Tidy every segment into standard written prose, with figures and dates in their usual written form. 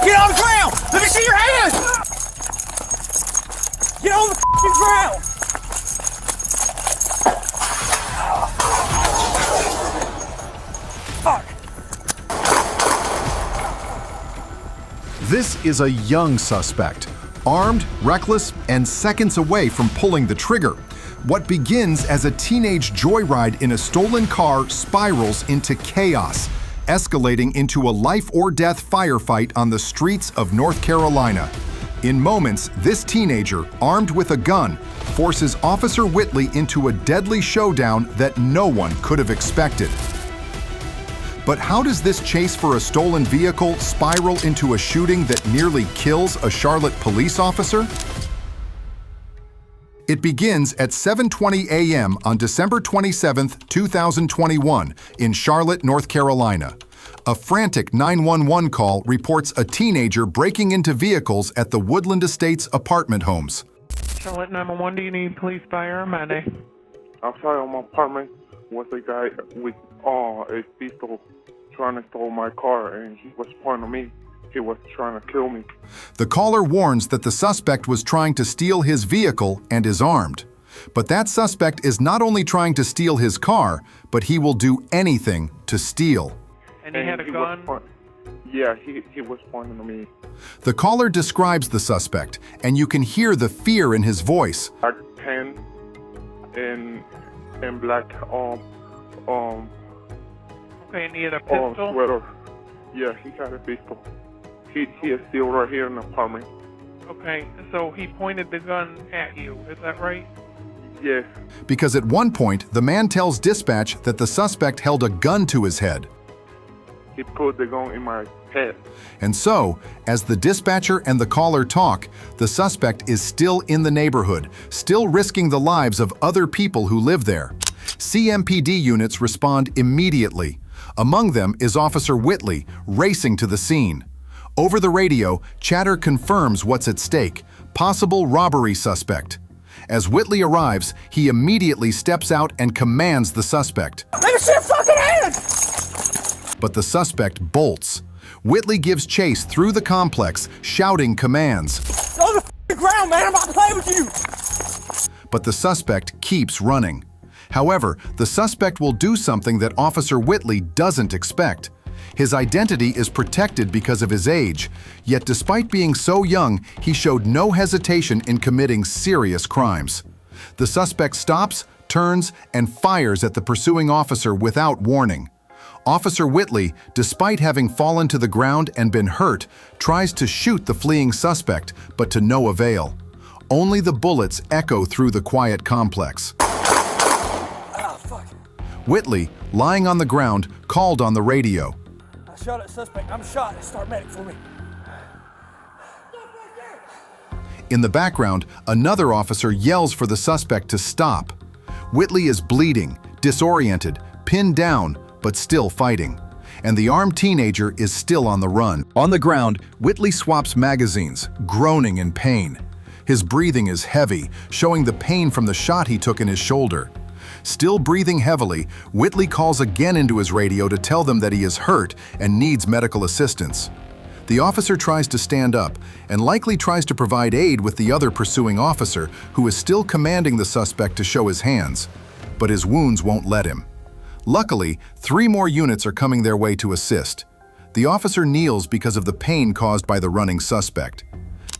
Get on the ground! Let me see your hands! Get on the f***ing ground! Fuck! This is a young suspect, armed, reckless, and seconds away from pulling the trigger. What begins as a teenage joyride in a stolen car spirals into chaos, escalating into a life-or-death firefight on the streets of North Carolina. In moments, this teenager, armed with a gun, forces Officer Whitley into a deadly showdown that no one could have expected. But how does this chase for a stolen vehicle spiral into a shooting that nearly kills a Charlotte police officer? It begins at 7:20 a.m. on December 27, 2021, in Charlotte, North Carolina. A frantic 911 call reports a teenager breaking into vehicles at the Woodland Estates apartment homes. Charlotte 911, do you need police fire or Monday? Outside of my apartment was a guy with a pistol trying to steal my car, and he was pointing at me. He was trying to kill me. The caller warns that the suspect was trying to steal his vehicle and is armed. But that suspect is not only trying to steal his car, but he will do anything to steal. And he had a gun? He was pointing at me. The caller describes the suspect, and you can hear the fear in his voice. Black pen and black Okay, and he had a pistol? Sweater. Yeah, he had a pistol. He is still right here in the apartment. Okay, so he pointed the gun at you, is that right? Yes. Because at one point, the man tells dispatch that the suspect held a gun to his head. He put the gun in my head. And so, as the dispatcher and the caller talk, the suspect is still in the neighborhood, still risking the lives of other people who live there. CMPD units respond immediately. Among them is Officer Whitley, racing to the scene. Over the radio, chatter confirms what's at stake: possible robbery suspect. As Whitley arrives, he immediately steps out and commands the suspect. Let me see your fucking hands! But the suspect bolts. Whitley gives chase through the complex, shouting commands. Get on the f***ing ground, man! I'm about to play with you! But the suspect keeps running. However, the suspect will do something that Officer Whitley doesn't expect. His identity is protected because of his age, yet despite being so young, he showed no hesitation in committing serious crimes. The suspect stops, turns, and fires at the pursuing officer without warning. Officer Whitley, despite having fallen to the ground and been hurt, tries to shoot the fleeing suspect, but to no avail. Only the bullets echo through the quiet complex. Whitley, lying on the ground, called on the radio. I shot at suspect. I'm shot. Start medic for me. In the background, another officer yells for the suspect to stop. Whitley is bleeding, disoriented, pinned down, but still fighting. And the armed teenager is still on the run. On the ground, Whitley swaps magazines, groaning in pain. His breathing is heavy, showing the pain from the shot he took in his shoulder. Still breathing heavily, Whitley calls again into his radio to tell them that he is hurt and needs medical assistance. The officer tries to stand up and likely tries to provide aid with the other pursuing officer, who is still commanding the suspect to show his hands. But his wounds won't let him. Luckily, 3 more units are coming their way to assist. The officer kneels because of the pain caused by the running suspect.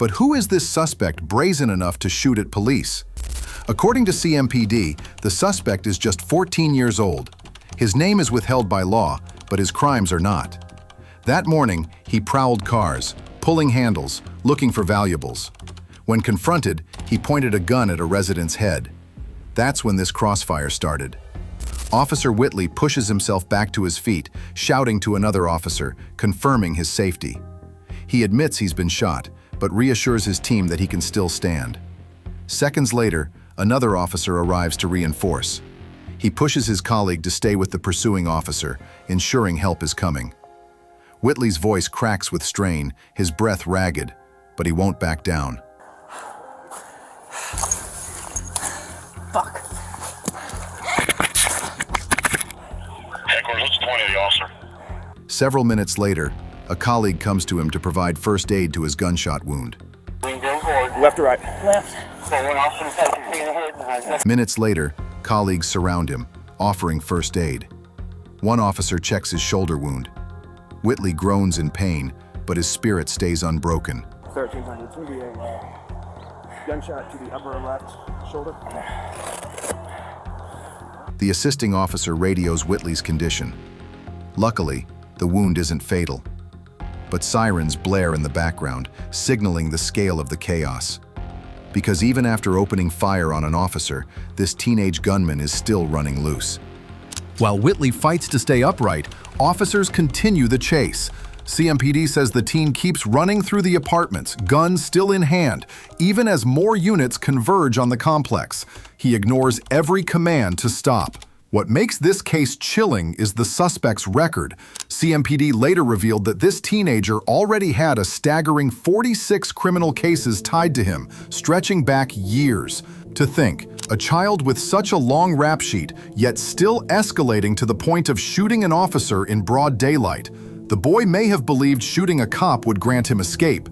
But who is this suspect brazen enough to shoot at police? According to CMPD, the suspect is just 14 years old. His name is withheld by law, but his crimes are not. That morning, he prowled cars, pulling handles, looking for valuables. When confronted, he pointed a gun at a resident's head. That's when this crossfire started. Officer Whitley pushes himself back to his feet, shouting to another officer, confirming his safety. He admits he's been shot, but reassures his team that he can still stand. Seconds later, another officer arrives to reinforce. He pushes his colleague to stay with the pursuing officer, ensuring help is coming. Whitley's voice cracks with strain, his breath ragged, but he won't back down. Fuck. Headquarters, what's the point of the officer? Several minutes later, A colleague comes to him to provide first aid to his gunshot wound. Left or right? Left. Minutes later, colleagues surround him, offering first aid. One officer checks his shoulder wound. Whitley groans in pain, but his spirit stays unbroken. 1300, 3 gunshot to the upper left shoulder. The assisting officer radios Whitley's condition. Luckily, the wound isn't fatal. But sirens blare in the background, signaling the scale of the chaos. Because even after opening fire on an officer, this teenage gunman is still running loose. While Whitley fights to stay upright, officers continue the chase. CMPD says the teen keeps running through the apartments, gun still in hand, even as more units converge on the complex. He ignores every command to stop. What makes this case chilling is the suspect's record. CMPD later revealed that this teenager already had a staggering 46 criminal cases tied to him, stretching back years. To think, a child with such a long rap sheet, yet still escalating to the point of shooting an officer in broad daylight. The boy may have believed shooting a cop would grant him escape.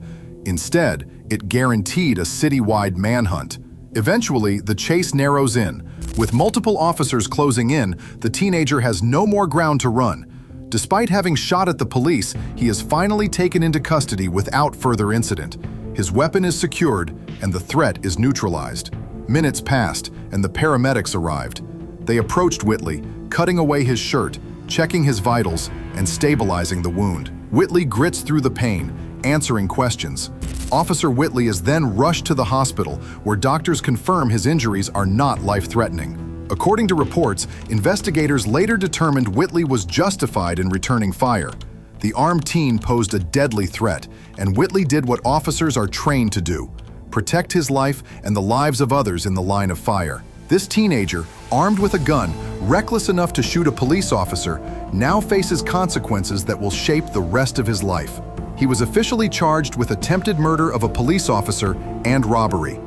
Instead, it guaranteed a citywide manhunt. Eventually, the chase narrows in. With multiple officers closing in, the teenager has no more ground to run. Despite having shot at the police, he is finally taken into custody without further incident. His weapon is secured, and the threat is neutralized. Minutes passed, and the paramedics arrived. They approached Whitley, cutting away his shirt, checking his vitals, and stabilizing the wound. Whitley grits through the pain, answering questions. Officer Whitley is then rushed to the hospital, where doctors confirm his injuries are not life-threatening. According to reports, investigators later determined Whitley was justified in returning fire. The armed teen posed a deadly threat, and Whitley did what officers are trained to do: protect his life and the lives of others in the line of fire. This teenager, armed with a gun, reckless enough to shoot a police officer, now faces consequences that will shape the rest of his life. He was officially charged with attempted murder of a police officer and robbery.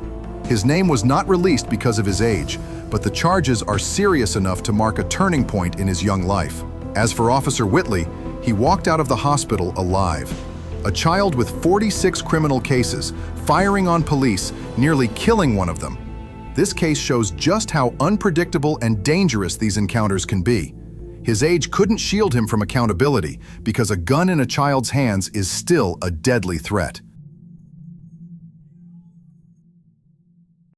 His name was not released because of his age, but the charges are serious enough to mark a turning point in his young life. As for Officer Whitley, he walked out of the hospital alive. A child with 46 criminal cases, firing on police, nearly killing one of them. This case shows just how unpredictable and dangerous these encounters can be. His age couldn't shield him from accountability, because a gun in a child's hands is still a deadly threat.